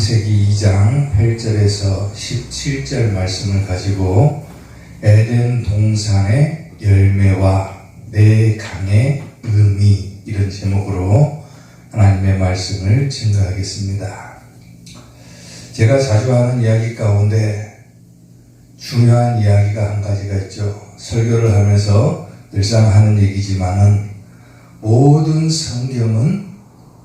창세기 2장 8절에서 17절 말씀을 가지고 에덴 동산의 열매와 내 강의 의미, 이런 제목으로 하나님의 말씀을 증거하겠습니다. 제가 자주 하는 이야기 가운데 중요한 이야기가 한 가지가 있죠. 설교를 하면서 늘상 하는 얘기지만은 모든 성경은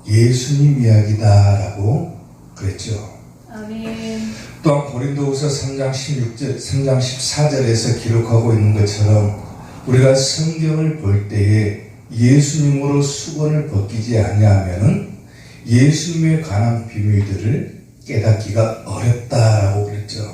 예수님 이야기다라고 그랬죠. 아멘. 또한 고린도후서 3장 14절에서 기록하고 있는 것처럼 우리가 성경을 볼 때에 예수님으로 수건을 벗기지 아니하면은 예수님에 관한 비밀들을 깨닫기가 어렵다라고 그랬죠.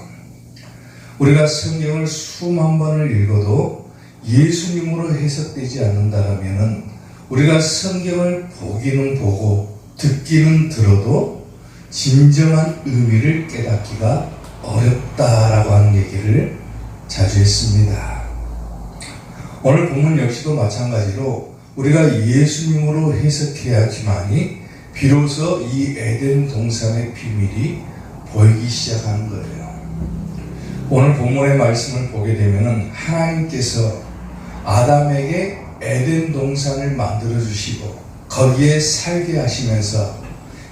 우리가 성경을 수만 번을 읽어도 예수님으로 해석되지 않는다라면은 우리가 성경을 보기는 보고 듣기는 들어도 진정한 의미를 깨닫기가 어렵다라고 하는 얘기를 자주 했습니다. 오늘 본문 역시도 마찬가지로 우리가 예수님으로 해석해야지만이 비로소 이 에덴 동산의 비밀이 보이기 시작하는 거예요. 오늘 본문의 말씀을 보게 되면은 하나님께서 아담에게 에덴 동산을 만들어 주시고 거기에 살게 하시면서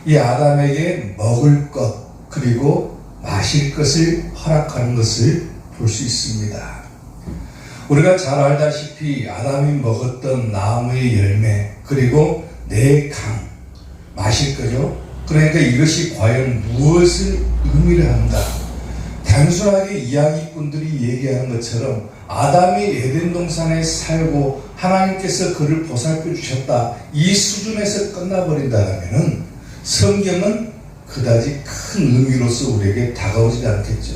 이 아담에게 먹을 것 그리고 마실 것을 허락하는 것을 볼 수 있습니다. 우리가 잘 알다시피 아담이 먹었던 나무의 열매 그리고 내 강 마실 거죠. 그러니까 이것이 과연 무엇을 의미를 하는가? 단순하게 이야기꾼들이 얘기하는 것처럼 아담이 에덴 동산에 살고 하나님께서 그를 보살펴 주셨다, 이 수준에서 끝나버린다면 성경은 그다지 큰 의미로서 우리에게 다가오지 않겠죠.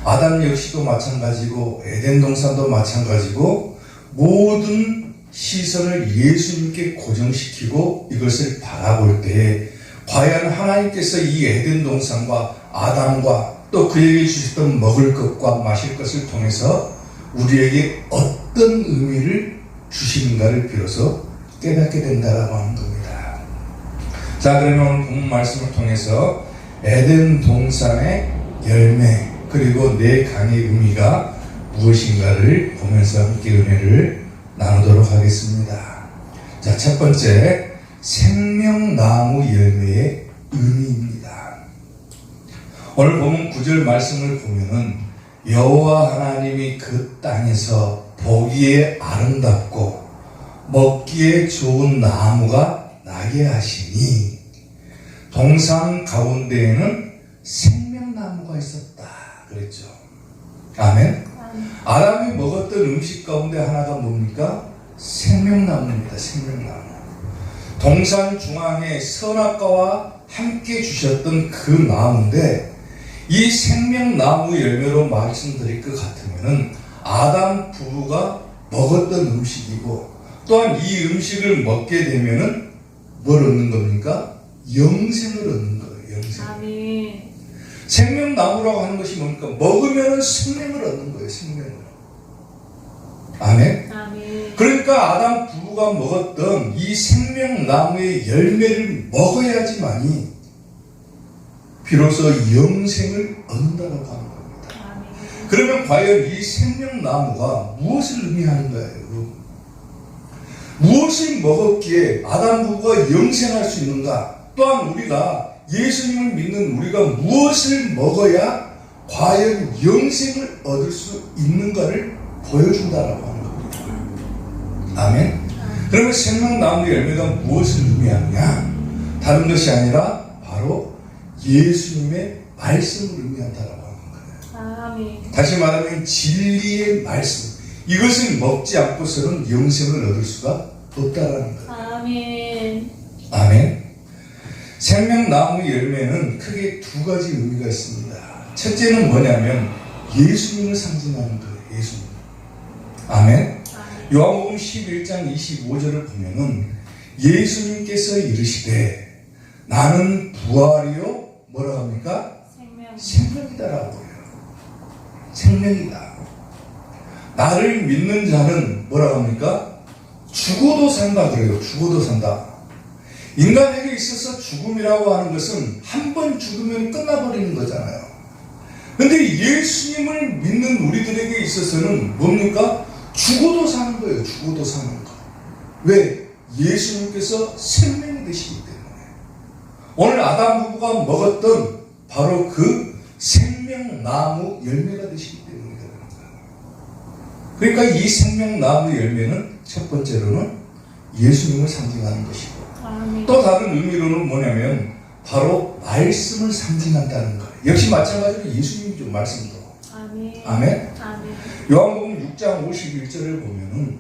아담 역시도 마찬가지고 에덴 동산도 마찬가지고 모든 시선을 예수님께 고정시키고 이것을 바라볼 때에 과연 하나님께서 이 에덴 동산과 아담과 또 그에게 주셨던 먹을 것과 마실 것을 통해서 우리에게 어떤 의미를 주시는가를 비로소 깨닫게 된다라고 하는 겁니다. 자, 그러면 오늘 본문 말씀을 통해서 에덴 동산의 열매 그리고 내 강의 의미가 무엇인가를 보면서 함께 은혜를 나누도록 하겠습니다. 자, 첫 번째, 생명나무 열매의 의미입니다. 오늘 보면 9절 말씀을 보면은 여호와 하나님이 그 땅에서 보기에 아름답고 먹기에 좋은 나무가 나게 하시니 동산 가운데에는 생명나무가 있었다 그랬죠. 아멘. 아담이 먹었던 음식 가운데 하나가 뭡니까? 생명나무입니다. 생명나무. 동산 중앙에 선악과와 함께 주셨던 그 나무인데 이 생명나무 열매로 말씀드릴 것 같으면은 아담 부부가 먹었던 음식이고 또한 이 음식을 먹게 되면은 뭘 얻는 겁니까? 영생을 얻는 거예요. 영생. 아멘. 생명나무라고 하는 것이 뭡니까? 먹으면은 생명을 얻는 거예요. 생명을. 아멘. 아멘. 그러니까 아담 부부가 먹었던 이 생명나무의 열매를 먹어야지만이 비로소 영생을 얻는다고 하는 겁니다. 아멘. 그러면 과연 이 생명나무가 무엇을 의미하는가요? 무엇을 먹었기에 아담 부부가 영생할 수 있는가? 또한 우리가 예수님을 믿는 우리가 무엇을 먹어야 과연 영생을 얻을 수 있는가를 보여준다라고 하는 겁니다. 아멘. 그러면 생명나무 열매가 무엇을 의미하느냐? 다른 것이 아니라 바로 예수님의 말씀을 의미한다라고 하는 거예요. 아멘. 다시 말하면 진리의 말씀. 이것을 먹지 않고서는 영생을 얻을 수가 없다라는 거예요. 아멘. 아멘. 생명나무 열매는 크게 두 가지 의미가 있습니다. 첫째는 뭐냐면 예수님을 상징하는 거예요. 예수님. 아멘. 요한복음 11장 25절을 보면은 예수님께서 이르시되 나는 부활이요 뭐라고 합니까? 생명이다라고 해요. 생명이다. 나를 믿는 자는 뭐라고 합니까? 죽어도 산다 그래요. 죽어도 산다. 인간에게 있어서 죽음이라고 하는 것은 한 번 죽으면 끝나버리는 거잖아요. 근데 예수님을 믿는 우리들에게 있어서는 뭡니까? 죽어도 사는 거예요. 죽어도 사는 거. 왜? 예수님께서 생명이 되시기 때문에. 오늘 아담 부부가 먹었던 바로 그 생명나무 열매가 되시기 때문에 그러는 거예요. 그러니까 이 생명나무 열매는 첫 번째로는 예수님을 상징하는 것이고, 아멘. 또 다른 의미로는 뭐냐면 바로 말씀을 상징한다는 거예요. 역시 마찬가지로 예수님이죠. 말씀도. 아멘. 아멘. 아멘. 요한복음 6장 51절을 보면은,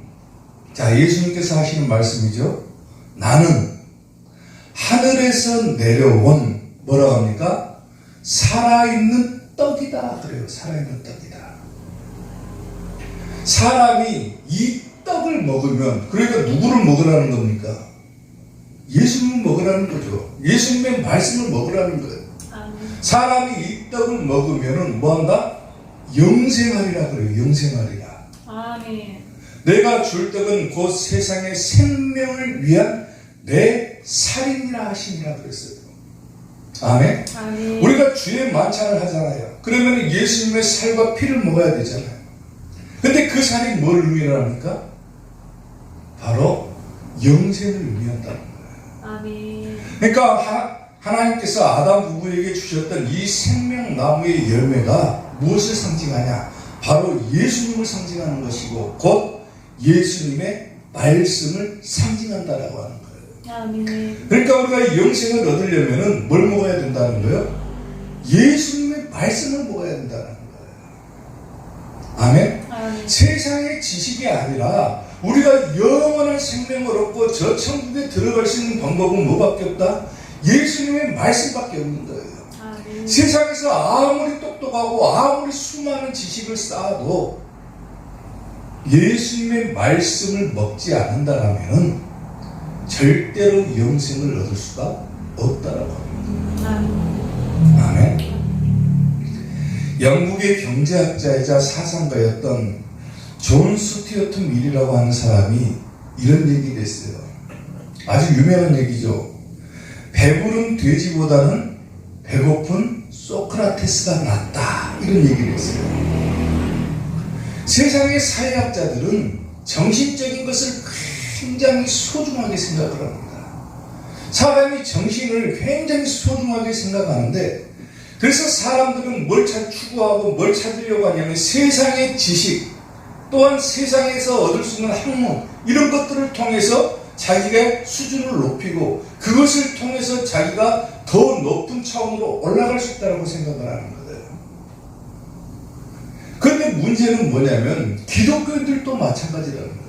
자, 예수님께서 하시는 말씀이죠. 나는 하늘에서 내려온 뭐라고 합니까? 살아있는 떡이다 그래요. 살아있는 떡이다. 사람이 이 떡을 먹으면, 그러니까 누구를 먹으라는 겁니까? 예수님을 먹으라는 거죠. 예수님의 말씀을 먹으라는 거예요. 아멘. 사람이 이 떡을 먹으면은 뭐한다? 영생하리라 그래요. 영생하리라. 아멘. 내가 줄 떡은 곧 세상의 생명을 위한 내 살이니라 하시니라 그랬어요. 아멘. 아멘. 우리가 주의 만찬을 하잖아요. 그러면 예수님의 살과 피를 먹어야 되잖아요. 근데 그 살이 뭘 의미합니까? 바로 영생을 의미한다는 거예요. 아멘. 그러니까 하나님께서 아담 부부에게 주셨던 이 생명나무의 열매가 무엇을 상징하냐? 바로 예수님을 상징하는 것이고, 곧 예수님의 말씀을 상징한다라고 하는 거예요. 아멘. 그러니까 우리가 영생을 얻으려면 뭘 먹어야 된다는 거예요? 예수님의 말씀을 먹어야 된다는 거예요. 아멘? 아멘. 세상의 지식이 아니라 우리가 영원한 생명을 얻고 저 천국에 들어갈 수 있는 방법은 뭐밖에 없다? 예수님의 말씀밖에 없는 거예요. 아멘. 세상에서 아무리 똑똑하고 아무리 수많은 지식을 쌓아도 예수님의 말씀을 먹지 않는다라면 절대로 영생을 얻을 수가 없다라고 합니다. 아멘. 아멘. 영국의 경제학자이자 사상가였던 존 스튜어트 밀이라고 하는 사람이 이런 얘기를 했어요. 아주 유명한 얘기죠. 배부른 돼지보다는 배고픈 소크라테스가 낫다. 이런 얘기를 했어요. 세상의 사회학자들은 정신적인 것을 굉장히 소중하게 생각을 합니다. 사람이 정신을 굉장히 소중하게 생각하는데, 그래서 사람들은 뭘 추구하고 뭘 찾으려고 하냐면 세상의 지식, 또한 세상에서 얻을 수 있는 학문, 이런 것들을 통해서 자기의 수준을 높이고 그것을 통해서 자기가 더 높은 차원으로 올라갈 수 있다고 생각을 하는 거예요. 그런데 문제는 뭐냐면 기독교인들도 마찬가지라는 거예요.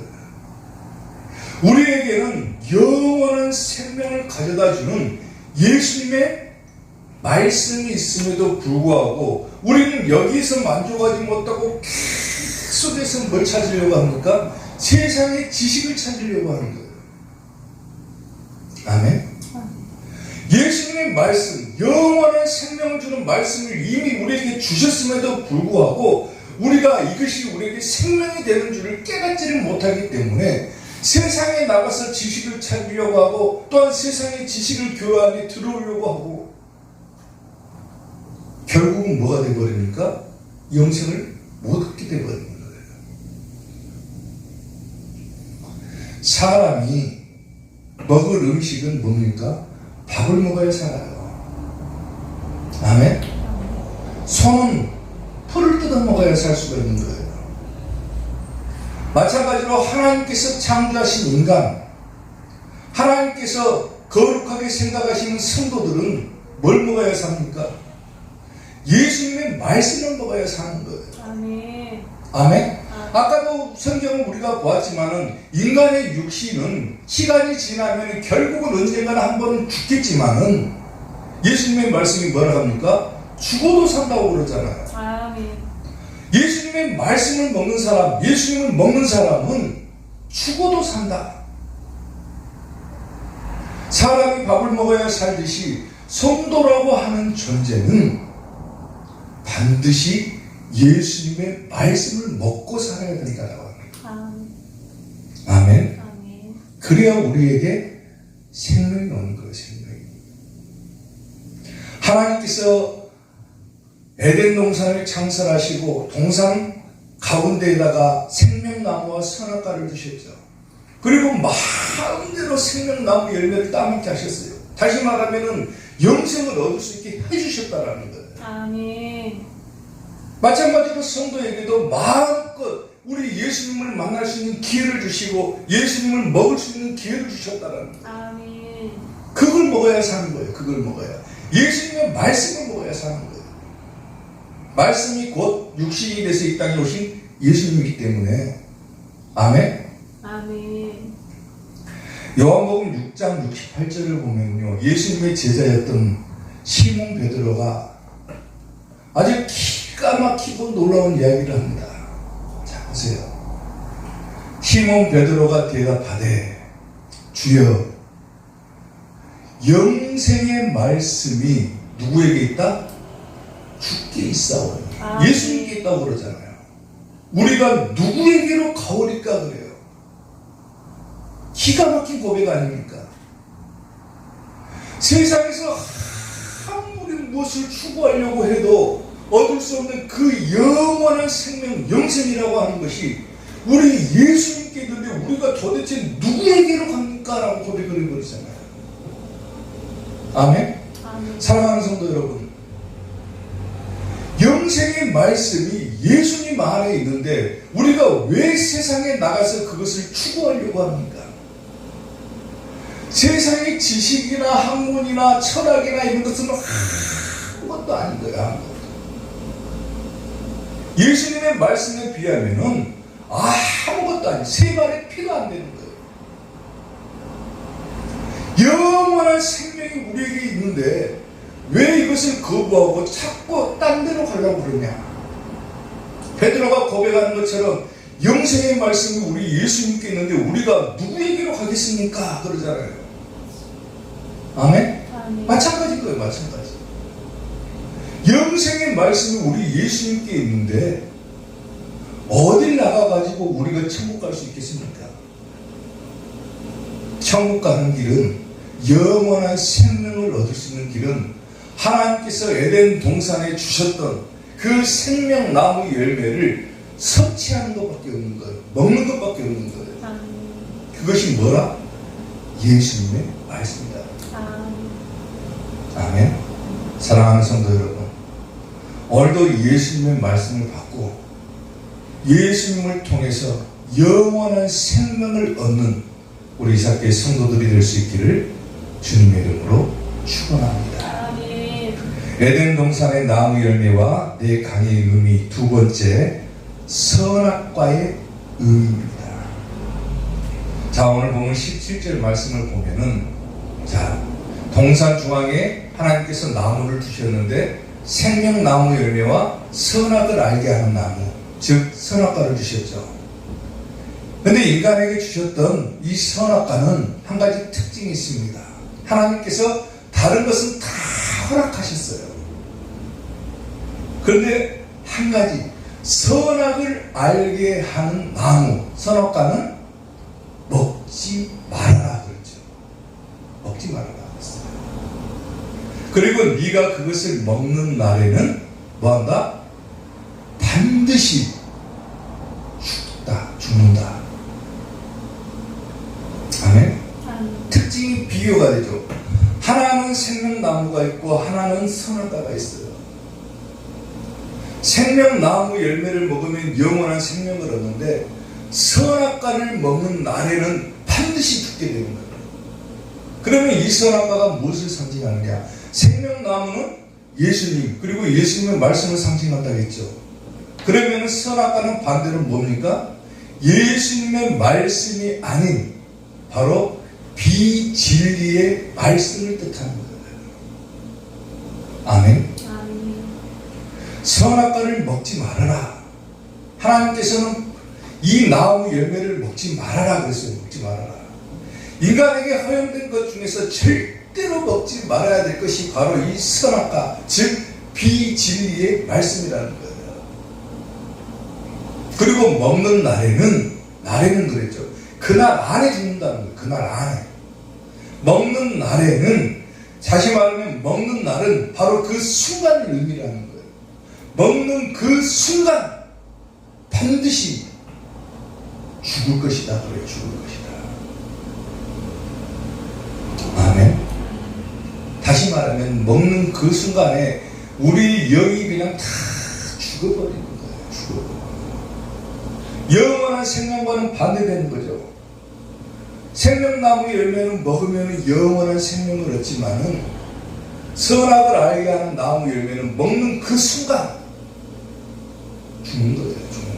우리에게는 영원한 생명을 가져다주는 예수님의 말씀이 있음에도 불구하고 우리는 여기서 만족하지 못하고 계속해서 뭘 찾으려고 합니까? 세상의 지식을 찾으려고 하는 거예요. 아멘. 예수님의 말씀, 영원한 생명을 주는 말씀을 이미 우리에게 주셨음에도 불구하고 우리가 이것이 우리에게 생명이 되는 줄을 깨닫지를 못하기 때문에 세상에 나가서 지식을 찾으려고 하고, 또한 세상의 지식을 교회 안에 들어오려고 하고, 결국은 뭐가 되어버립니까? 영생을 못 얻게 되어버리는 거예요. 사람이 먹을 음식은 뭡니까? 밥을 먹어야 살아요. 아멘? 소는 풀을 뜯어 먹어야 살 수가 있는 거예요. 마찬가지로 하나님께서 창조하신 인간, 하나님께서 거룩하게 생각하시는 성도들은 뭘 먹어야 삽니까? 예수님의 말씀을 먹어야 사는 거예요. 아멘. 아멘? 아까도 성경을 우리가 보았지만은 인간의 육신은 시간이 지나면 결국은 언젠가는 한 번은 죽겠지만은 예수님의 말씀이 뭐라 합니까? 죽어도 산다고 그러잖아요. 아멘. 예수님의 말씀을 먹는 사람, 예수님을 먹는 사람은 죽어도 산다. 사람이 밥을 먹어야 살듯이 성도라고 하는 존재는 반드시 예수님의 말씀을 먹고 살아야 된다고 합니다. 아멘. 아멘. 아멘. 그래야 우리에게 생명이 오는 거예요. 생명이. 하나님께서 에덴 동산을 창설하시고 동산 가운데에다가 생명나무와 선악과를 두셨죠. 그리고 마음대로 생명나무 열매를 따먹게 하셨어요. 다시 말하면 영생을 얻을 수 있게 해주셨다라는 거예요. 아멘. 마찬가지로 성도에게도 마음껏 우리 예수님을 만날 수 있는 기회를 주시고 예수님을 먹을 수 있는 기회를 주셨다라는 거예요. 아멘. 그걸 먹어야 사는 거예요. 그걸 먹어야. 예수님의 말씀을 먹어야 사는 거예요. 말씀이 곧 육신이 돼서 이 땅에 오신 예수님이기 때문에. 아멘. 아멘. 요한복음 6장 68절을 보면요, 예수님의 제자였던 시몬 베드로가 아주 기가 막히고 놀라운 이야기를 합니다. 자, 보세요. 시몬 베드로가 대답하되 주여, 영생의 말씀이 누구에게 있다? 주께 있사오니. 예수님께 있다고 그러잖아요. 우리가 누구에게로 가오리까 그래요. 기가 막힌 고백 아닙니까? 세상에서 아무리 무엇을 추구하려고 해도 얻을 수 없는 그 영원한 생명, 영생이라고 하는 것이 우리 예수님께 있는데 우리가 도대체 누구에게로 갑니까? 라고 고백을 해버리잖아요. 아멘? 아멘. 사랑하는 성도 여러분, 영생의 말씀이 예수님 안에 있는데 우리가 왜 세상에 나가서 그것을 추구하려고 합니까? 세상의 지식이나 학문이나 철학이나 이런 것은 아무것도 아닌 거야. 아무것도. 예수님의 말씀에 비하면은 아무것도 아니, 세 발의 피도 안 되는 거예요. 영원한 생명이 우리에게 있는데 왜 이것을 거부하고 자꾸 딴 데로 가려고 그러냐? 베드로가 고백하는 것처럼 영생의 말씀이 우리 예수님께 있는데 우리가 누구에게로 가겠습니까? 그러잖아요. 아멘? 아멘. 마찬가지인 거예요. 마찬가지. 영생의 말씀이 우리 예수님께 있는데 어딜 나가가지고 우리가 천국 갈 수 있겠습니까? 천국 가는 길은, 영원한 생명을 얻을 수 있는 길은 하나님께서 에덴 동산에 주셨던 그 생명나무 열매를 섭취하는 것밖에 없는 거예요. 먹는 것밖에 없는 거예요. 아멘. 그것이 뭐라? 예수님의 말씀이다. 아멘. 사랑하는 성도 여러분, 오늘도 예수님의 말씀을 받고 예수님을 통해서 영원한 생명을 얻는 우리 이삭교회 성도들이 될 수 있기를 주님의 이름으로 축원합니다. 아멘. 에덴 동산의 나무 열매와 내 강의 의미, 두 번째, 선악과의 의미입니다. 자, 오늘 보면 17절 말씀을 보면은, 자, 동산 중앙에 하나님께서 나무를 두셨는데 생명나무 열매와 선악을 알게 하는 나무, 즉 선악과를 주셨죠. 그런데 인간에게 주셨던 이 선악과는 한 가지 특징이 있습니다. 하나님께서 다른 것은 다 허락하셨어요. 그런데 한 가지, 선악을 알게 하는 나무, 선악과는 먹지 말아라 그랬죠. 먹지 말아라 그랬어요. 그리고 네가 그것을 먹는 날에는 뭐한다? 반드시 죽는다. 아멘? 특징이 비교가 되죠. 하나는 생명나무가 있고 하나는 선악과가 있어요. 생명나무 열매를 먹으면 영원한 생명을 얻는데 선악과를 먹는 날에는 반드시 죽게 되는 거예요. 그러면 이 선악과가 무엇을 상징하느냐? 생명나무는 예수님, 그리고 예수님의 말씀을 상징한다겠죠. 그러면 선악과는 반대로 뭡니까? 예수님의 말씀이 아닌 바로 비진리의 말씀을 뜻하는 거예요. 아멘. 아멘. 선악과를 먹지 말아라. 하나님께서는 이 나무 열매를 먹지 말아라 그랬어요. 먹지 말아라. 인간에게 허용된 것 중에서 절대로 먹지 말아야 될 것이 바로 이 선악과, 즉 비진리의 말씀이라는 거예요. 그리고 먹는 날에는 그랬죠. 그날 안에 죽는다는 거예요. 그날 안에. 먹는 날에는, 다시 말하면 먹는 날은 바로 그 순간을 의미하는 거예요. 먹는 그 순간 반드시 죽을 것이다. 그래, 죽을 것이다. 아멘. 다시 말하면 먹는 그 순간에 우리 영이 그냥 다 죽어버리는 거예요. 죽어버리는 거예요. 영원한 생명과는 반대되는 거죠. 생명나무 열매는 먹으면 영원한 생명을 얻지만은 선악을 알게 하는 나무 열매는 먹는 그 순간 죽는 거예요. 죽는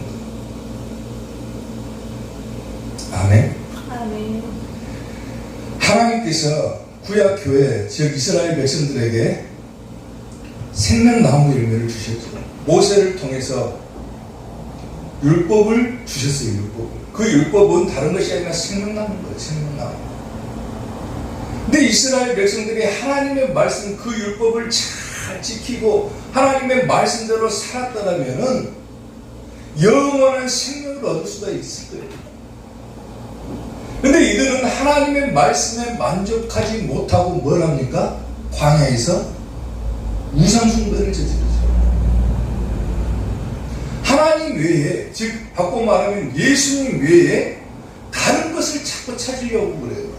거예요. 아멘. 아멘. 하나님께서 구약 교회, 즉 이스라엘 백성들에게 생명나무 열매를 주셨죠. 모세를 통해서 율법을 주셨어요. 율법을. 그 율법은 다른 것이 아니라 생명나무인 거예요. 생명나무. 근데 이스라엘 백성들이 하나님의 말씀, 그 율법을 잘 지키고 하나님의 말씀대로 살았더라면은 영원한 생명을 얻을 수가 있을 거예요. 근데 이들은 하나님의 말씀에 만족하지 못하고 뭘 합니까? 광야에서 우상숭배를 저지르죠. 하나님 외에, 즉 바꿔 말하면 예수님 외에 다른 것을 자꾸 찾으려고 그래요.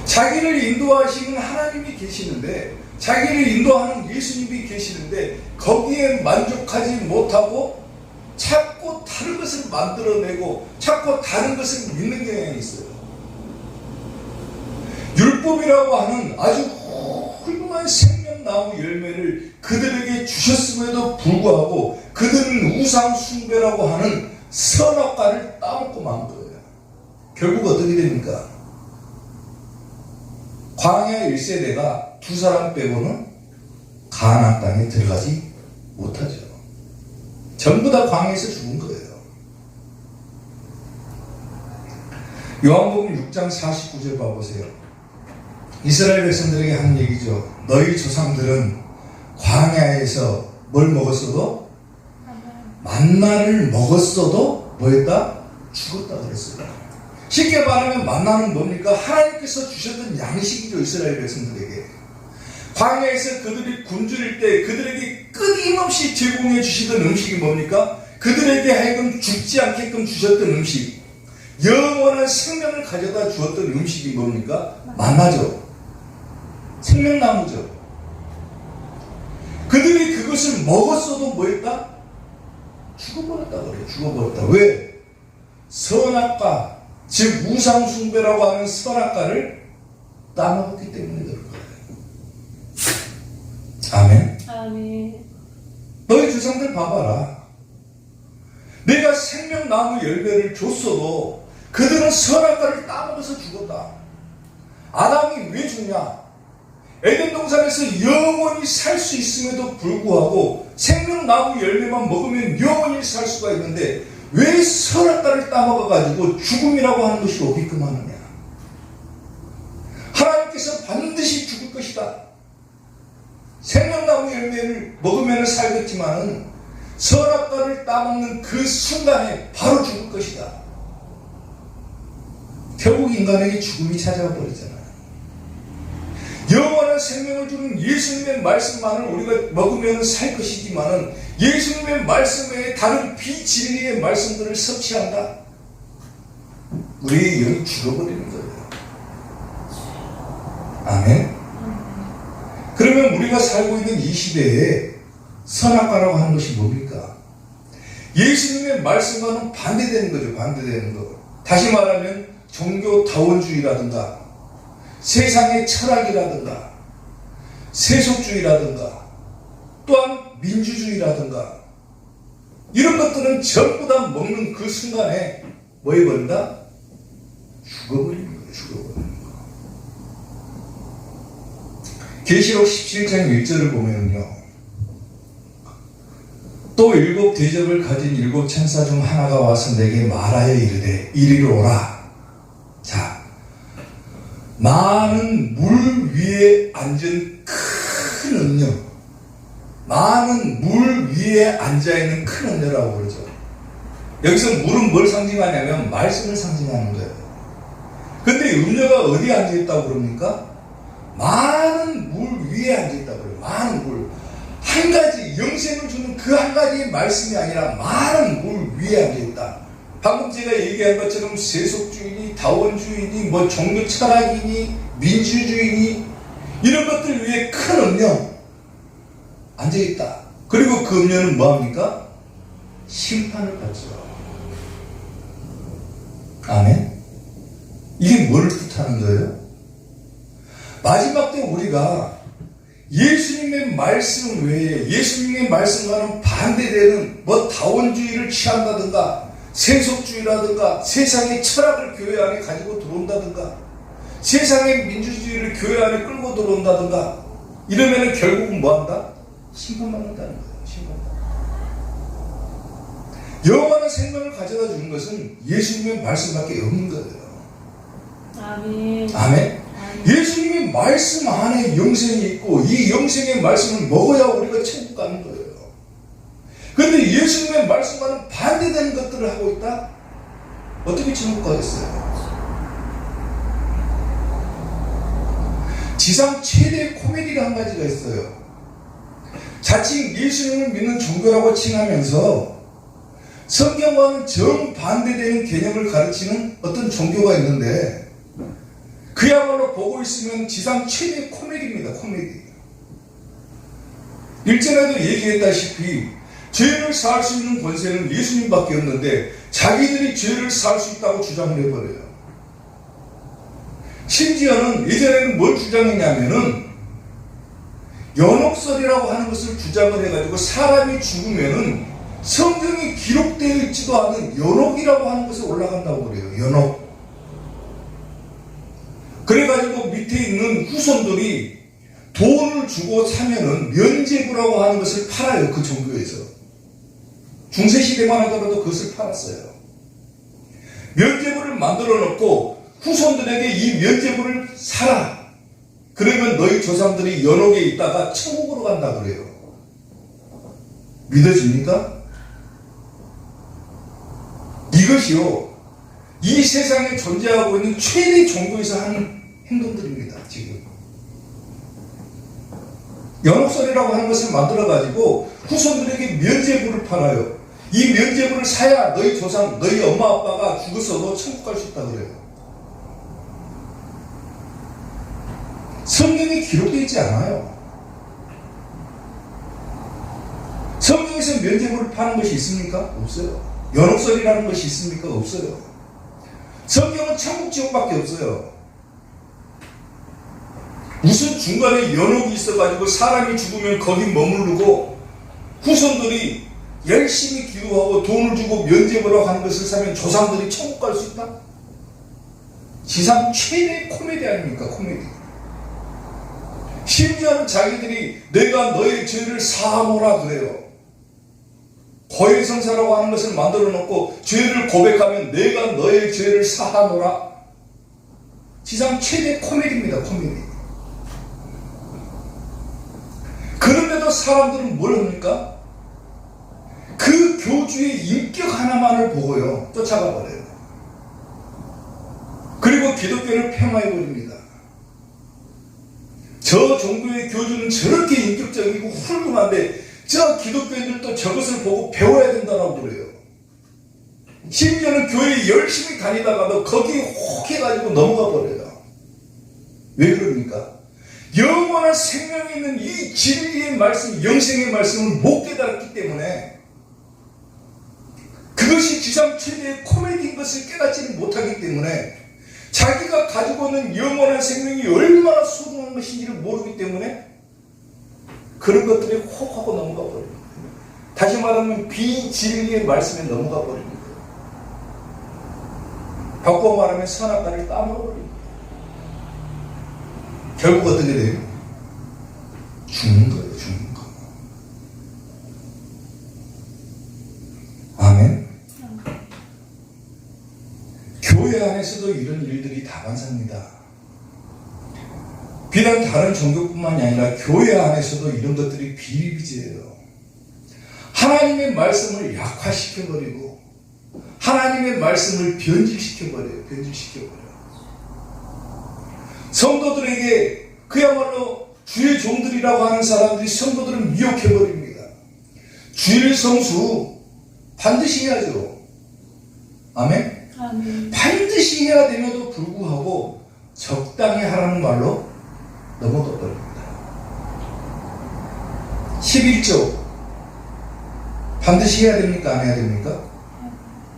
자기를 인도하시는 하나님이 계시는데, 자기를 인도하는 예수님이 계시는데 거기에 만족하지 못하고 자꾸 다른 것을 만들어내고 자꾸 다른 것을 믿는 경향이 있어요. 율법이라고 하는 아주 훌륭한 생명나무 열매를 그들에게 주셨음에도 불구하고 그들은 우상 숭배라고 하는 선악과를 따먹고 만 거예요. 결국 어떻게 됩니까? 광야 1세대가 두 사람 빼고는 가나안 땅에 들어가지 못하죠. 전부 다 광야에서 죽은 거예요. 요한복음 6장 49절 봐보세요. 이스라엘 백성들에게 한 얘기죠. 너희 조상들은 광야에서 뭘 먹었어도? 만나를 먹었어도 뭐했다? 죽었다 그랬어요. 쉽게 말하면 만나는 뭡니까? 하나님께서 주셨던 양식이죠. 이스라엘 백성들에게. 광야에서 그들이 굶주릴 때 그들에게 끊임없이 제공해 주시던 음식이 뭡니까? 그들에게 하여금 죽지 않게끔 주셨던 음식, 영원한 생명을 가져다 주었던 음식이 뭡니까? 만나죠. 생명나무죠. 그들이 그것을 먹었어도 뭐했다? 죽어버렸다 그래요. 죽어버렸다. 왜? 선악과, 즉 우상숭배라고 하는 선악과를 따먹었기 때문에 그럴 거예요. 아멘. 아멘. 너희 조상들 봐봐라. 내가 생명나무 열매를 줬어도 그들은 선악과를 따먹어서 죽었다. 아담이 왜 죽냐? 에덴 동산에서 영원히 살 수 있음에도 불구하고 생명나무 열매만 먹으면 영원히 살 수가 있는데 왜 선악과를 따먹어가지고 죽음이라고 하는 것이 오게끔 하느냐? 하나님께서 반드시 죽을 것이다. 생명나무 열매를 먹으면 살겠지만 선악과를 따먹는 그 순간에 바로 죽을 것이다. 결국 인간에게 죽음이 찾아와 버리잖아요. 영원한 생명을 주는 예수님의 말씀만을 우리가 먹으면 살 것이지만 예수님의 말씀 외에 다른 비진리의 말씀들을 섭취한다. 우리의 영이 죽어버리는 거예요. 아멘. 그러면 우리가 살고 있는 이 시대에 선악과라고 하는 것이 뭡니까? 예수님의 말씀과는 반대되는 거죠. 반대되는 거. 다시 말하면 종교다원주의라든가 세상의 철학이라든가 세속주의라든가 또한 민주주의라든가 이런 것들은 전부 다 먹는 그 순간에 뭐 해버린다? 죽어버리는 거예요. 죽어버리는 거예요. 계시록 17장 1절을 보면요. 또 일곱 대접을 가진 일곱 천사 중 하나가 와서 내게 말하여 이르되 이리로 오라. 자, 많은 물 위에 앉은 큰 음녀, 많은 물 위에 앉아있는 큰 음녀라고 그러죠. 여기서 물은 뭘 상징하냐면 말씀을 상징하는 거예요. 근데 음녀가 어디에 앉아있다고 그럽니까? 많은 물 위에 앉아있다고 그래요. 많은 물. 한 가지 영생을 주는 그 한 가지의 말씀이 아니라 많은 물 위에 앉아있다. 방금 제가 얘기한 것처럼 세속주의니 다원주의니 뭐 종교 철학이니 민주주의니 이런 것들 위에 큰 음녀 앉아있다. 그리고 그 음녀는 뭐합니까? 심판을 받죠. 아멘. 이게 뭘 뜻하는 거예요? 마지막 때 우리가 예수님의 말씀 외에 예수님의 말씀과는 반대되는 뭐 다원주의를 취한다든가 세속주의라든가 세상의 철학을 교회 안에 가지고 들어온다든가 세상의 민주주의를 교회 안에 끌고 들어온다든가 이러면 결국은 뭐한다? 심판받는다는 거예요. 심판받는다. 영원한 생명을 가져다 주는 것은 예수님의 말씀밖에 없는 거예요. 아멘. 아멘. 예수님의 말씀 안에 영생이 있고 이 영생의 말씀을 먹어야 우리가 천국 가는 거예요. 그런데 예수님의 말씀과는 반대되는 것들을 하고 있다? 어떻게 천국 가겠어요? 지상 최대의 코미디가 한 가지가 있어요. 자칭 예수님을 믿는 종교라고 칭하면서 성경과는 정반대되는 개념을 가르치는 어떤 종교가 있는데 그야말로 보고 있으면 지상 최대의 코미디입니다. 코미디. 일전에도 얘기했다시피 죄를 사할 수 있는 권세는 예수님밖에 없는데 자기들이 죄를 사할 수 있다고 주장을 해버려요. 심지어는 예전에는 뭘 주장했냐면은 연옥설이라고 하는 것을 주장을 해가지고 사람이 죽으면은 성경이 기록되어 있지도 않은 연옥이라고 하는 것에 올라간다고 그래요. 연옥. 그래가지고 밑에 있는 후손들이 돈을 주고 사면은 면제부라고 하는 것을 팔아요. 그 종교에서. 중세시대만 하더라도 그것을 팔았어요. 면제부를 만들어 놓고 후손들에게 이 면제부를 사라. 그러면 너희 조상들이 연옥에 있다가 천국으로 간다 그래요. 믿어집니까? 이것이요. 이 세상에 존재하고 있는 최대 종교에서 하는 행동들입니다. 지금 연옥설이라고 하는 것을 만들어가지고 후손들에게 면제부를 팔아요. 이 면제부를 사야 너희 조상, 너희 엄마 아빠가 죽었어도 천국 갈 수 있다 그래요. 성경에 기록되어 있지 않아요. 성경에서 면제부를 파는 것이 있습니까? 없어요. 연옥설이라는 것이 있습니까? 없어요. 성경은 천국 지옥밖에 없어요. 무슨 중간에 연옥이 있어가지고 사람이 죽으면 거기 머무르고 후손들이 열심히 기도하고 돈을 주고 면제부라고 하는 것을 사면 조상들이 천국 갈 수 있다? 지상 최대의 코미디 아닙니까? 코미디. 심지어는 자기들이 내가 너의 죄를 사하노라 그래요. 고해성사라고 하는 것을 만들어 놓고 죄를 고백하면 내가 너의 죄를 사하노라. 지상 최대 코미디입니다. 코미디. 그런데도 사람들은 뭘 합니까? 그 교주의 인격 하나만을 보고요 쫓아가 버려요. 그리고 기독교를 폄하해 버립니다. 저 종교의 교주는 저렇게 인격적이고 훌륭한데 저 기독교인들도 저것을 보고 배워야 된다고 그래요. 심지어는 교회에 열심히 다니다가도 거기에 혹 해가지고 넘어가 버려요. 왜 그럽니까? 영원한 생명이 있는 이 진리의 말씀, 영생의 말씀을 못 깨달았기 때문에 그것이 지상 최대의 코미디인 것을 깨닫지는 못하기 때문에 자기가 가지고 있는 영원한 생명이 얼마나 소중한 것인지를 모르기 때문에 그런 것들이 혹 하고 넘어가 버립니다. 다시 말하면 비진리의 말씀에 넘어가 버립니다. 바꿔 말하면 선악과를 따먹어 버립니다. 결국 어떻게 돼요? 죽는 거예요. 죽는 거. 아멘. 교회 안에서도 이런 일들이 다반사입니다. 비단 다른 종교뿐만이 아니라 교회 안에서도 이런 것들이 비일비재해요. 하나님의 말씀을 약화시켜버리고 하나님의 말씀을 변질시켜버려요. 변질시켜버려요. 성도들에게 그야말로 주의 종들이라고 하는 사람들이 성도들을 미혹해버립니다. 주일 성수 반드시 해야죠. 아멘? 아멘. 반드시 해야 됨에도 불구하고 적당히 하라는 말로 넘어가 버립니다. 11조 반드시 해야 됩니까? 안 해야 됩니까?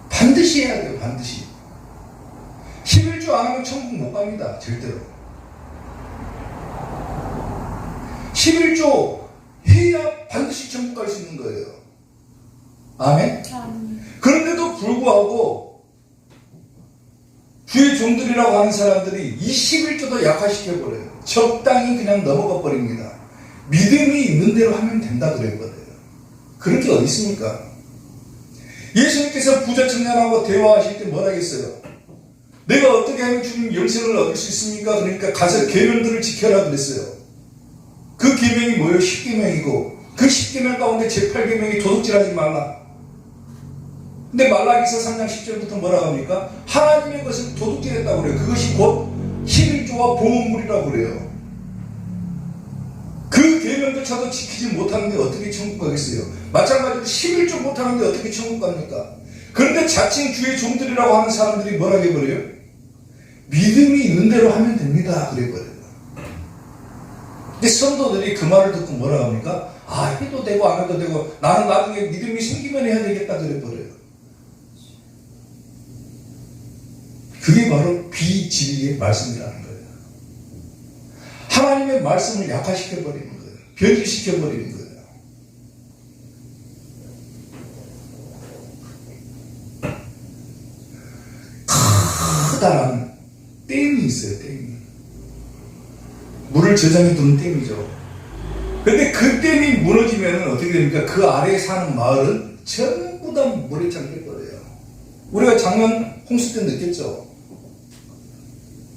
반드시 해야 돼요. 반드시. 11조 안 하면 천국 못 갑니다. 절대로. 11조 해야 반드시 천국 갈 수 있는 거예요. 아멘? 아멘. 그런데도 불구하고 주의 종들이라고 하는 사람들이 이 11조도 약화시켜버려요. 적당히 그냥 넘어가 버립니다. 믿음이 있는 대로 하면 된다 그래버려요. 그런 게 어디 있습니까? 예수님께서 부자 청년하고 대화하실 때 뭐라 했어요? 내가 어떻게 하면 주님 영생을 얻을 수 있습니까? 그러니까 가서 계명들을 지켜라 그랬어요. 그 계명이 뭐예요? 10계명이고 그 10계명 가운데 제8계명이 도둑질하지 말라. 근데 말라기서 3장 10절부터 뭐라고 합니까? 하나님의 것을 도둑질했다고 그래요. 그것이 곧 11조와 보험물이라고 그래요. 그 계명조차도 지키지 못하는데 어떻게 천국 가겠어요? 마찬가지로 11조 못하는데 어떻게 천국 갑니까? 그런데 자칭 주의 종들이라고 하는 사람들이 뭐라고 해버려요? 믿음이 있는 대로 하면 됩니다. 그래버려요. 근데 성도들이 그 말을 듣고 뭐라고 합니까? 아, 해도 되고 안 해도 되고 나는 나중에 믿음이 생기면 해야 되겠다 그래버려요. 그게 바로 비진리의 말씀이라는 거예요. 하나님의 말씀을 약화시켜버리는 거예요. 변질시켜버리는 거예요. 커다란 댐이 있어요. 댐이. 물을 저장해 두는 댐이죠. 근데 그 댐이 무너지면 어떻게 됩니까? 그 아래에 사는 마을은 전부 다 물에 잠겨버려요. 우리가 작년 홍수 때 느꼈죠.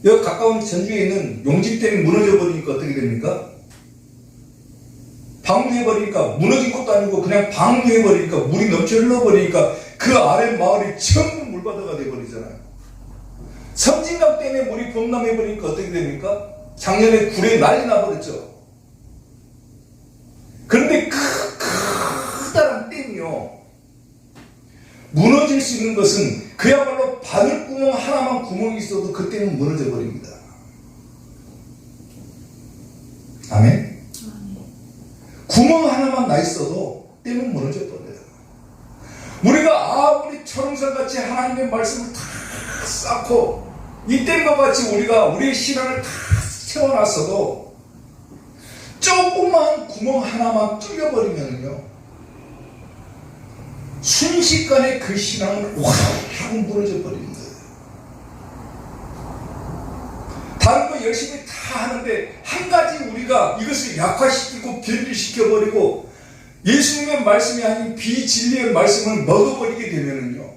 여기 가까운 전주에 있는 용진댐이 무너져 버리니까 어떻게 됩니까? 방류해버리니까 무너진 것도 아니고 그냥 방류해버리니까 물이 넘쳐 흘러버리니까 그 아래 마을이 전부 물바다가 돼버리잖아요. 섬진강 때문에 물이 범람해버리니까 어떻게 됩니까? 작년에 굴에 난리 나버렸죠. 그런데 크다란 댐이요. 무너질 수 있는 것은 그야말로 바늘구멍 하나만 구멍이 있어도 그때는 무너져 버립니다. 아멘? 구멍 하나만 나 있어도 댐은 무너져 버려요. 우리가 아무리 철옹산같이 하나님의 말씀을 다 쌓고 이 댐과 같이 우리가 우리의 신앙을 다 채워놨어도 조그만 구멍 하나만 뚫려버리면요 순식간에 그 신앙은 확 무너져 버리는 거예요. 다른 거 열심히 다 하는데 한 가지 우리가 이것을 약화시키고 변질시켜버리고 예수님의 말씀이 아닌 비진리의 말씀을 먹어버리게 되면은요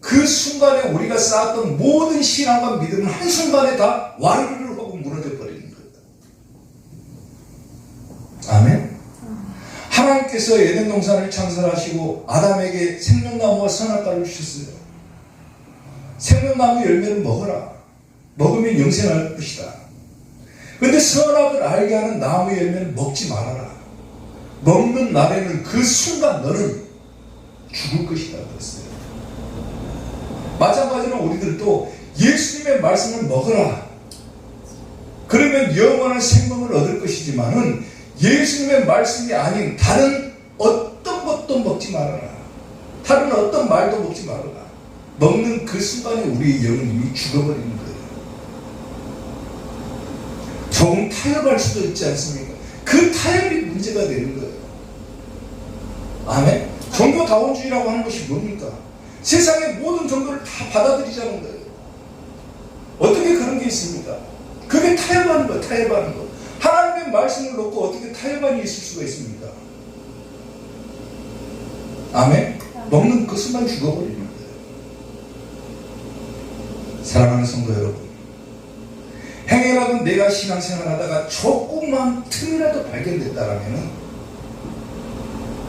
그 순간에 우리가 쌓았던 모든 신앙과 믿음은 한순간에 다 와르르 하고 무너져 버리는 거예요. 아멘? 하나님께서 에덴 동산을 창설하시고 아담에게 생명나무와 선악과를 주셨어요. 생명나무 열매를 먹어라. 먹으면 영생할 것이다. 그런데 선악을 알게 하는 나무 열매는 먹지 말아라. 먹는 날에는 그 순간 너는 죽을 것이다 그랬어요. 마찬가지로 우리들도 예수님의 말씀을 먹어라. 그러면 영원한 생명을 얻을 것이지만은 예수님의 말씀이 아닌 다른 어떤 것도 먹지 말아라. 다른 어떤 말도 먹지 말아라. 먹는 그 순간에 우리의 영은 이미 죽어버리는 거예요. 조금 타협할 수도 있지 않습니까? 그 타협이 문제가 되는 거예요. 아멘? 종교다원주의라고 하는 것이 뭡니까? 세상의 모든 종교를 다 받아들이자는 거예요. 어떻게 그런 게 있습니까? 그게 타협하는 거예요. 타협하는 거. 하나님의 말씀을 놓고 어떻게 타협안이 있을 수가 있습니까? 아멘? 먹는 그 순간 죽어버리는 거예요. 사랑하는 성도 여러분, 행여라도 내가 신앙생활하다가 조금만 틈이라도 발견됐다라면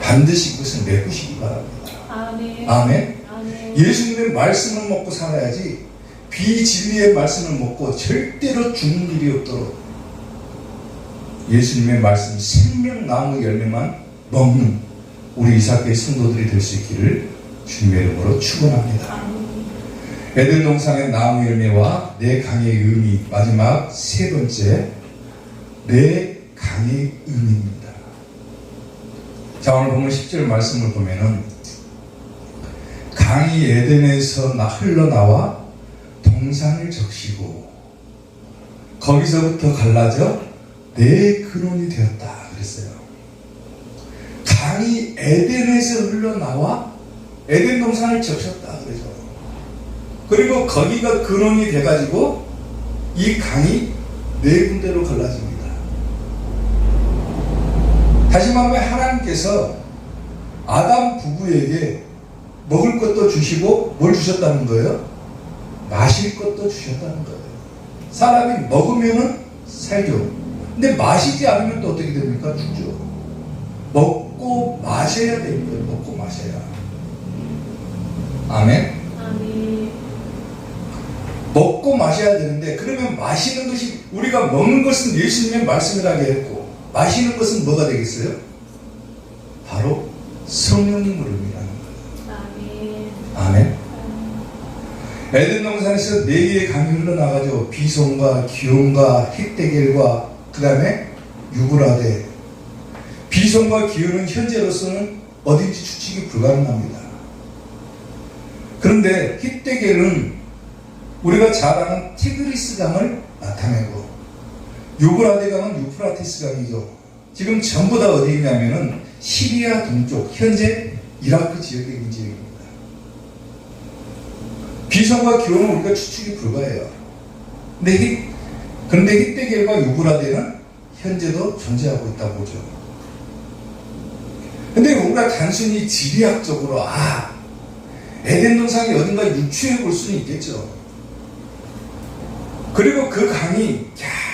반드시 그것을 메꾸시기 바랍니다. 아멘. 아멘? 아멘. 예수님의 말씀을 먹고 살아야지 비진리의 말씀을 먹고 절대로 죽는 일이 없도록 예수님의 말씀 생명나무 열매만 먹는 우리 이삭교회 성도들이 될 수 있기를 주님의 이름으로 축원합니다. 에덴 동산의 나무 열매와 내 강의 의미, 마지막 세 번째 내 강의 의미입니다. 자, 오늘 보면 10절 말씀을 보면은 강이 에덴에서 흘러나와 동산을 적시고 거기서부터 갈라져 내 근원이 되었다 그랬어요. 강이 에덴에서 흘러나와 에덴 동산을 적셨다 그래서, 그리고 거기가 근원이 돼가지고 이 강이 네 군데로 갈라집니다. 다시 말하면 하나님께서 아담 부부에게 먹을 것도 주시고 뭘 주셨다는 거예요? 마실 것도 주셨다는 거예요. 사람이 먹으면은 살죠. 근데 마시지 않으면 또 어떻게 됩니까? 죽죠. 먹고 마셔야 됩니다. 먹고 마셔야. 아멘. 아멘. 먹고 마셔야 되는데, 그러면 마시는 것이, 우리가 먹는 것은 예수님의 말씀이라고 했고 마시는 것은 뭐가 되겠어요? 바로 성령님을 의미하는 거예요. 아멘. 아멘. 에덴 동산에서 네 개의 강이 흘러나가죠. 비손과 기온과 힛데겔과 그 다음에 유브라데. 비손과 기온은 현재로서는 어딘지 추측이 불가능합니다. 그런데 힛데겔은 우리가 잘 아는 티그리스 강을 나타내고, 유브라데 강은 유프라테스 강이죠. 지금 전부 다 어디 있냐면은 시리아 동쪽, 현재 이라크 지역에 있는 지역입니다. 비손과 기온은 우리가 추측이 불가해요. 그런데 힛데겔과 유브라데는 현재도 존재하고 있다고 보죠. 근데 우리가 단순히 지리학적으로 에덴 동산이 어딘가 유추해 볼 수는 있겠죠. 그리고 그 강이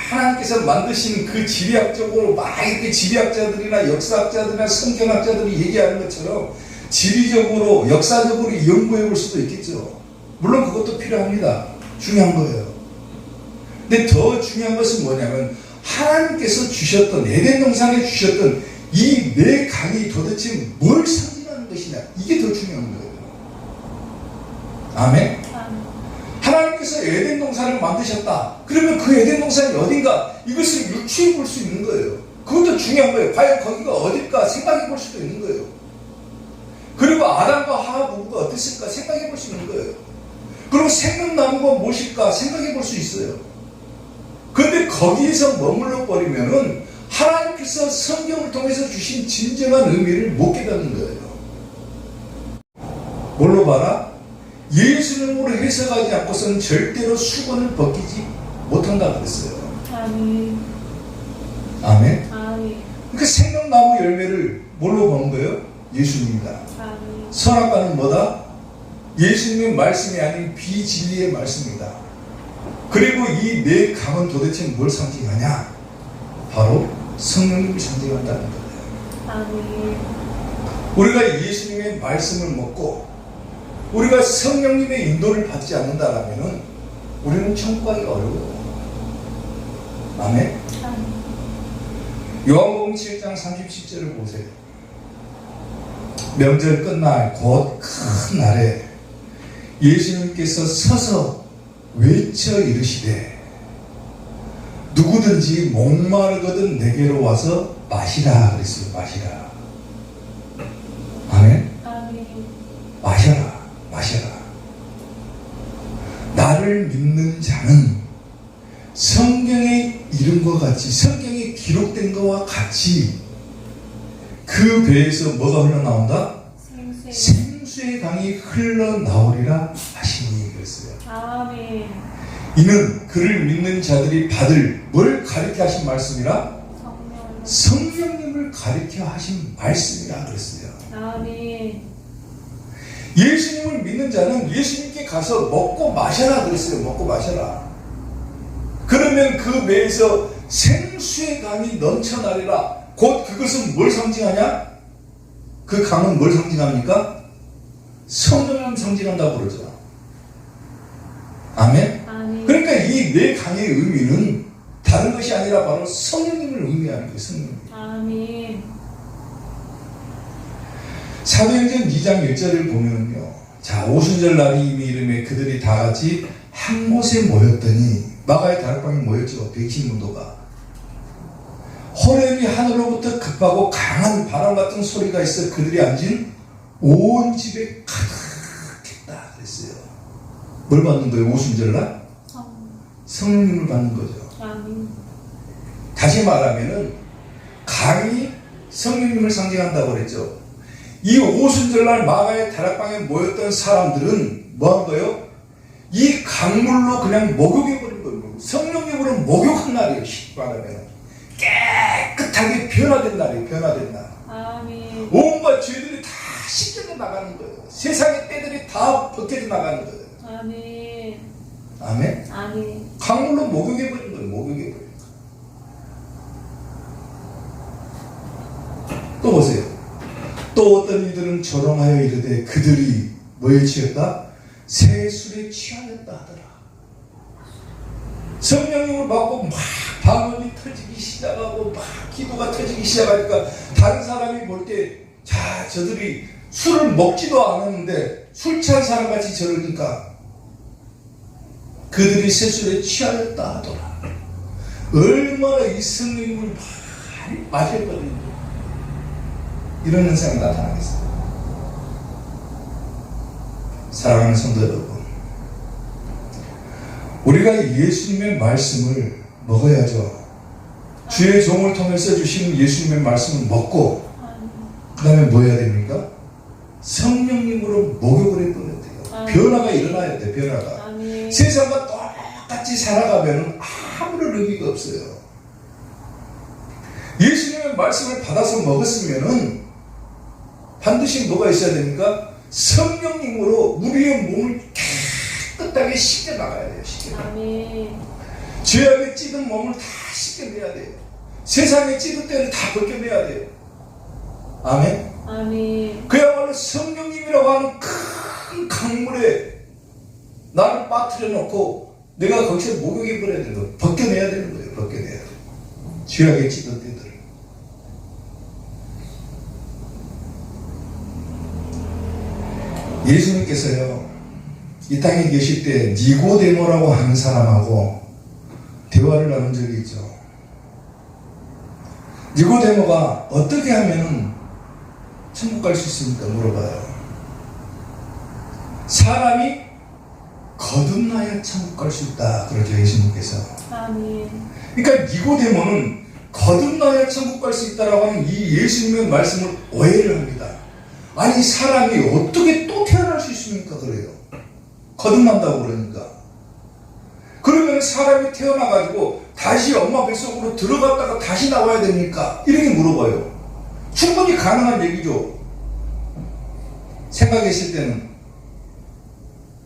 하나님께서 만드신 그 지리학적으로 막 이렇게 지리학자들이나 역사학자들이나 성경학자들이 얘기하는 것처럼 지리적으로 역사적으로 연구해 볼 수도 있겠죠. 물론 그것도 필요합니다. 중요한 거예요. 근데 더 중요한 것은 뭐냐면 하나님께서 주셨던, 에덴 동산에 주셨던 이 네 강이 도대체 뭘 상징하는 것이냐, 이게 더 중요한 거예요. 아멘. 하나님께서 에덴 동산을 만드셨다. 그러면 그 에덴 동산이 어딘가, 이것을 유추해 볼 수 있는 거예요. 그것도 중요한 거예요. 과연 거기가 어딜까 생각해 볼 수도 있는 거예요. 그리고 아담과 하와 부부가 어땠을까 생각해 볼 수 있는 거예요. 그리고 생명나무가 무엇일까 생각해 볼 수 있어요. 그런데 거기에서 머물러 버리면은 하나님께서 성경을 통해서 주신 진정한 의미를 못 깨닫는 거예요. 뭘로 봐라? 예수님으로 해석하지 않고서는 절대로 수건을 벗기지 못한다 그랬어요. 아멘. 아멘. 아멘. 그러니까 생명나무 열매를 뭘로 보는 거예요? 예수님이다. 아멘. 선악과는 뭐다? 예수님의 말씀이 아닌 비진리의 말씀이다. 그리고 이 네 강은 도대체 뭘 상징하냐? 바로 성령님을 상징한다는 거예요. 아멘. 우리가 예수님의 말씀을 먹고 우리가 성령님의 인도를 받지 않는다라면 우리는 천국 가기가 어려워요. 아멘. 아멘. 요한복음 7장 37절을 보세요. 명절 끝날 곧 큰 날에 예수님께서 서서 외쳐 이르시되 누구든지 목마르거든 내게로 와서 마시라 그랬어요. 마시라. 아멘. 아멘. 마셔라. 마셔라. 나를 믿는 자는 성경의 이름과 같이, 성경에 기록된 것과 같이 그 배에서 뭐가 흘러나온다? 생수의 강이 흘러나오리라 하시니 그랬어요. 아멘. 이는 그를 믿는 자들이 받을 뭘 가르쳐 하신 말씀이라? 성령님을 가르쳐 하신 말씀이라 그랬어요. 아멘. 예수님을 믿는 자는 예수님께 가서 먹고 마셔라 그랬어요. 먹고 마셔라. 그러면 그 배에서 생수의 강이 넘쳐나리라. 곧 그것은 뭘 상징하냐? 그 강은 뭘 상징합니까? 성령을 상징한다고 그러죠. 아멘. 이 네 강의 의미는 다른 것이 아니라 바로 성령님을 의미하는 거예요. 성령님. 아멘. 사도행전 2장 1절을 보면요. 자, 오순절 날이 이미 이름에 그들이 다 같이 한 곳에 모였더니 마가의 다락방에 모였죠. 120문도가. 호련히 하늘로부터 급하고 강한 바람 같은 소리가 있어 그들이 앉은 온 집에 가득했다 그랬어요. 뭘 받는 거예요? 오순절날? 성령님을 받는 거죠. 아멘. 다시 말하면은 강이 성령님을 상징한다고 그랬죠. 이 오순절날 마가의 다락방에 모였던 사람들은 뭐 한 거예요? 이 강물로 그냥 목욕해버린 거예요. 성령님으로 목욕한 날이에요. 쉽게 말하면 깨끗하게 변화된 날이에요. 변화된 날. 아멘. 온갖 죄들이 다 씻겨져 나가는 거예요. 세상의 때들이 다 벗겨져 나가는 거예요. 아멘. 아멘. 아멘. 강물로 목욕해버린 거예요. 목욕해버린 거예요. 또 보세요. 또 어떤 이들은 조롱하여 이르되 그들이 뭐에 취했다? 새 술에 취하였다 하더라. 성령님을 받고 막 방언이 터지기 시작하고 막 기도가 터지기 시작하니까 다른 사람이 볼 때 자, 저들이 술을 먹지도 않았는데 술 취한 사람같이 저러니까 그들이 새 술에 취하였다 하더라. 얼마나 이 성령님을 많이 마셨거든요. 이런 현상이 나타나겠습니다. 사랑하는 성도 여러분, 우리가 예수님의 말씀을 먹어야죠. 주의 종을 통해서 주시는 예수님의 말씀을 먹고 그 다음에 뭐 해야 됩니까? 성령님으로 목욕을 해버려야 돼요. 변화가 일어나야 돼요. 변화가. 아멘. 세상과 똑같이 살아가면 아무런 의미가 없어요. 예수님의 말씀을 받아서 먹었으면은 반드시 뭐가 있어야 됩니까? 성령님으로 우리의 몸을 깨끗하게 씻겨 나가야 돼요. 씻겨 나가야 돼요. 아멘. 죄악에 찌든 몸을 다 씻겨내야 돼요. 세상에 찌든 때를 다 벗겨내야 돼요. 아멘. 아멘. 그야말로 성령님이라고 하는 큰 강물에 나를 빠뜨려 놓고 내가 거기서 목욕해 버려야 되는 거예요. 벗겨내야 되는 거예요. 벗겨내야 돼요. 죄악에 찌든 때들. 예수님께서요, 이 땅에 계실 때 니고데모라고 하는 사람하고 대화를 나눈 적이 있죠. 니고데모가 어떻게 하면 천국 갈 수 있습니까? 물어봐요. 사람이 거듭나야 천국 갈 수 있다 그러죠. 예수님께서. 아멘. 그러니까 니고데모는 거듭나야 천국 갈 수 있다라고 하는 이 예수님의 말씀을 오해를 합니다. 아니 사람이 어떻게 또 태어날 수 있습니까? 그래요. 거듭난다고 그러니까. 그러면 사람이 태어나가지고 다시 엄마 뱃속으로 들어갔다가 다시 나와야 됩니까? 이렇게 물어봐요. 충분히 가능한 얘기죠. 생각했을 때는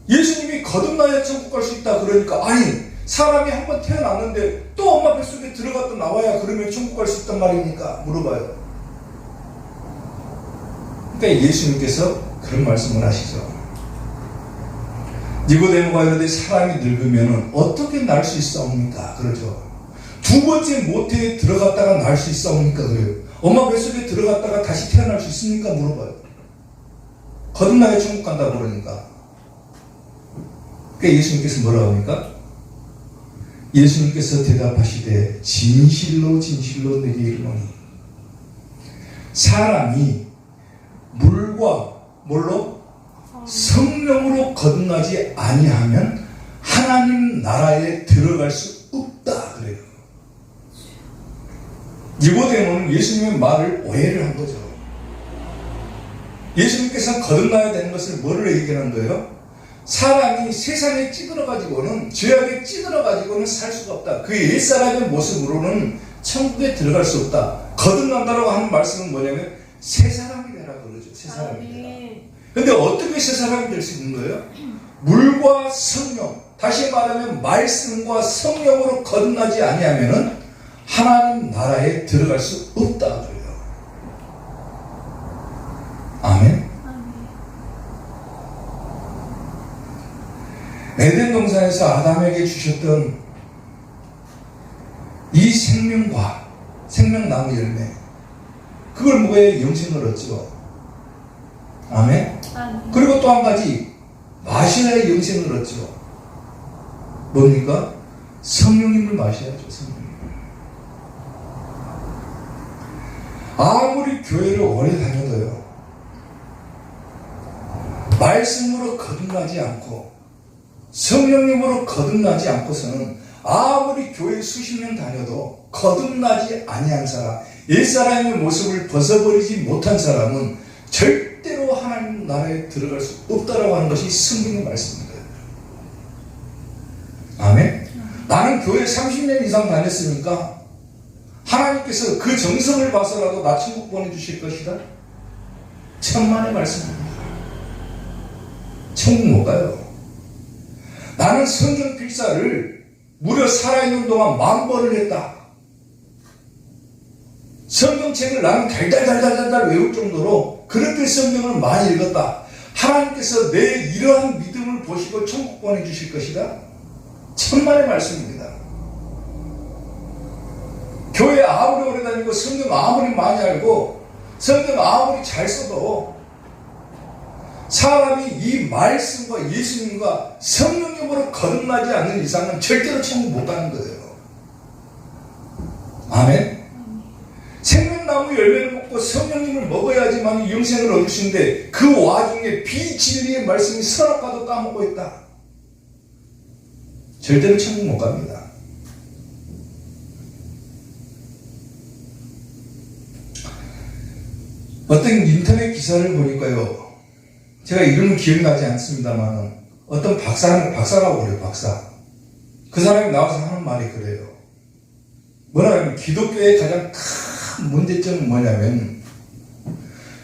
예수님이 거듭나야 천국 갈 수 있다 그러니까 아니 사람이 한번 태어났는데 또 엄마 뱃속에 들어갔다 나와야 그러면 천국 갈 수 있단 말입니까? 물어봐요. 그러니까 예수님께서 그런 말씀을 하시죠. 니고데모가 이르되 사람이 늙으면 어떻게 날 수 있사옵니까? 그러죠. 두 번째 모태에 들어갔다가 날 수 있사옵니까? 그래요. 엄마 뱃속에 들어갔다가 다시 태어날 수 있습니까? 물어봐요. 거듭나야 천국 간다고 그러니까. 그러니까 예수님께서 뭐라고 합니까? 예수님께서 대답하시되 진실로 진실로 내게 이르노니 사람이 물과 뭘로? 성령으로 거듭나지 아니하면 하나님 나라에 들어갈 수 없다 그래요. 니고데모는 예수님의 말을 오해를 한 거죠. 예수님께서는 거듭나야 되는 것을 뭐를 얘기하는 거예요? 사람이 세상에 찌들어가지고는 죄악에 찌들어가지고는 살 수가 없다. 그 옛사람의 모습으로는 천국에 들어갈 수 없다. 거듭난다라고 하는 말씀은 뭐냐면 새 사람이 되라 그러죠. 새 사람이 되라. 근데 어떻게 새 사람이 될 수 있는 거예요? 물과 성령, 다시 말하면 말씀과 성령으로 거듭나지 아니하면은 하나님 나라에 들어갈 수 없다 그래요. 아멘. 에덴 동산에서 아담에게 주셨던 이 생명과 생명나무 열매, 그걸 먹어야 영생을 얻죠. 아멘. 아멘. 그리고 또 한 가지, 마셔야 영생을 얻죠. 뭡니까? 성령님을 마셔야죠. 성령님. 아무리 교회를 오래 다녀도요, 말씀으로 거듭나지 않고 성령님으로 거듭나지 않고서는 아무리 교회 수십 년 다녀도 거듭나지 아니한 사람, 옛사람의 모습을 벗어버리지 못한 사람은 절대로 하나님 나라에 들어갈 수 없다라고 하는 것이 성경의 말씀입니다. 아멘. 나는 교회 30년 이상 다녔으니까 하나님께서 그 정성을 봐서라도 나 천국 보내주실 것이다. 천만의 말씀입니다. 천국 못 가요. 나는 성경 필사를 무려 살아있는 동안 10,000번을 했다. 성경책을 나는 달달달달달 외울 정도로 그렇게 성경을 많이 읽었다. 하나님께서 내 이러한 믿음을 보시고 천국 보내주실 것이다. 천만의 말씀입니다. 교회 아무리 오래 다니고 성경 아무리 많이 알고 성경 아무리 잘 써도 사람이 이 말씀과 예수님과 성령님으로 거듭나지 않는 이상은 절대로 천국 못 가는 거예요. 아멘. 생명나무 열매를 먹고 성령님을 먹어야지만 영생을 얻을 수 있는데 그 와중에 비진리의 말씀이 서랍가도 까먹고 있다. 절대로 천국 못 갑니다. 어떤 인터넷 기사를 보니까요, 제가 이름은 기억나지 않습니다만 어떤 박사라고 그래요. 박사. 그 사람이 나와서 하는 말이 그래요. 뭐라 하면 기독교의 가장 큰 문제점은 뭐냐면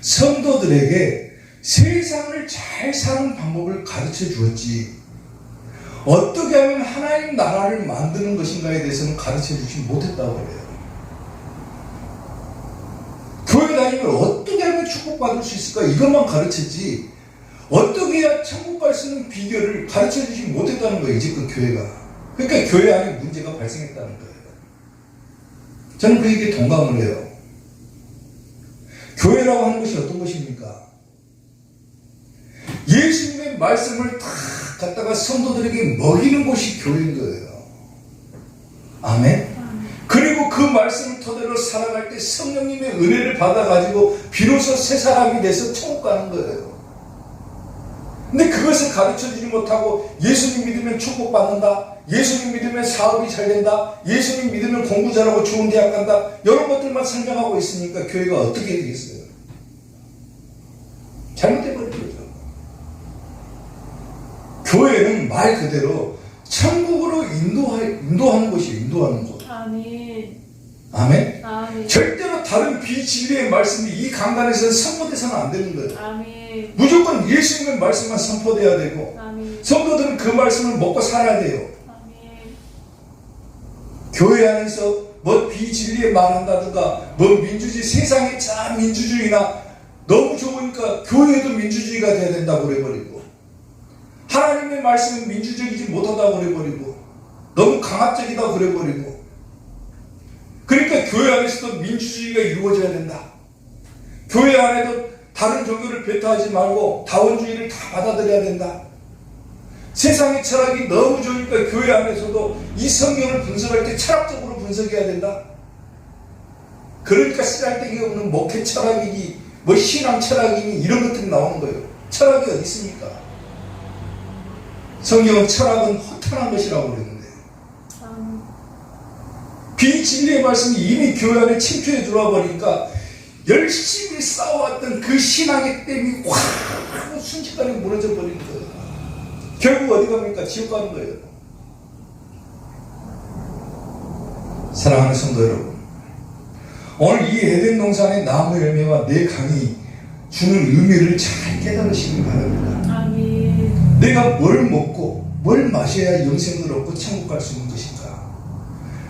성도들에게 세상을 잘 사는 방법을 가르쳐 주었지 어떻게 하면 하나님 나라를 만드는 것인가에 대해서는 가르쳐 주지 못했다고 그래요. 교회 다니면 어떻게 하면 축복받을 수 있을까 이것만 가르쳤지 어떻게 해야 천국 갈 수 있는 비결을 가르쳐 주지 못했다는 거예요. 이제껏 교회가. 그러니까 교회 안에 문제가 발생했다는 거예요. 저는 그 얘기에 동감을 해요. 교회라고 하는 것이 어떤 것입니까? 예수님의 말씀을 다 갖다가 성도들에게 먹이는 곳이 교회인 거예요. 아멘? 그리고 그 말씀을 토대로 살아갈 때 성령님의 은혜를 받아가지고 비로소 새 사람이 돼서 천국 가는 거예요. 근데 그것을 가르쳐주지 못하고 예수님 믿으면 축복받는다, 예수님 믿으면 사업이 잘 된다, 예수님 믿으면 공부 잘하고 좋은 대학 간다, 이런 것들만 설명하고 있으니까 교회가 어떻게 되겠어요? 잘못돼버린 거죠. 교회는 말 그대로 천국으로 인도하는 것이에요. 인도하는 것. 아멘. 아멘? 아멘. 절대로 다른 비진리의 말씀이 이 강단에서 선포돼서는 안 되는 거예요. 아멘. 무조건 예수님의 말씀만 선포돼야 되고 아멘. 성도들은 그 말씀을 먹고 살아야 돼요. 아멘. 교회 안에서 뭐 비진리에 말한다든가 뭐 민주주의, 세상의 참 민주주의나 너무 좋으니까 교회에도 민주주의가 돼야 된다고 그래버리고 하나님의 말씀은 민주적이지 못하다고 그래버리고 너무 강압적이다고 그래버리고 그러니까 교회 안에서도 민주주의가 이루어져야 된다. 교회 안에도 다른 종교를 배타하지 말고 다원주의를 다 받아들여야 된다. 세상의 철학이 너무 좋으니까 교회 안에서도 이 성경을 분석할 때 철학적으로 분석해야 된다. 그러니까 쓰잘데기 없는 목회 철학이니 뭐 신앙 철학이니 이런 것들이 나오는 거예요. 철학이 어디 있습니까? 성경은 철학은 허탄한 것이라고 그랬는데 비진리의 말씀이 이미 교회 안에 침투해 들어와 버리니까 열심히 싸워왔던 그 신앙의 댐이 확 순식간에 무너져 버리는 거예요. 결국 어디 갑니까? 지옥 가는 거예요. 사랑하는 성도 여러분, 오늘 이 에덴 동산의 나무 열매와 내 강이 주는 의미를 잘 깨달으시길 바랍니다. 아멘. 내가 뭘 먹고 뭘 마셔야 영생을 얻고 천국 갈 수 있는 것인가?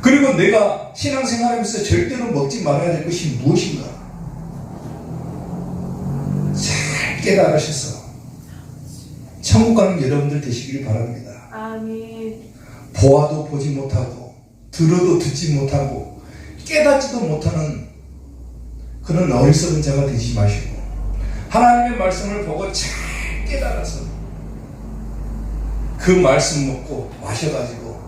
그리고 내가 신앙생활하면서 절대로 먹지 말아야 될 것이 무엇인가? 잘 깨달으셔서 천국 가는 여러분들 되시길 바랍니다. 아멘. 보아도 보지 못하고 들어도 듣지 못하고 깨닫지도 못하는 그런 어리석은 자가 되지 마시고 하나님의 말씀을 보고 잘 깨달아서 그 말씀 먹고 마셔가지고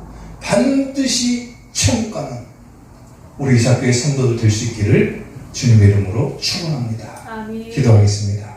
반드시 천국 가는 우리 이사교의 성도들 될 수 있기를 주님의 이름으로 축원합니다. 아멘. 기도하겠습니다.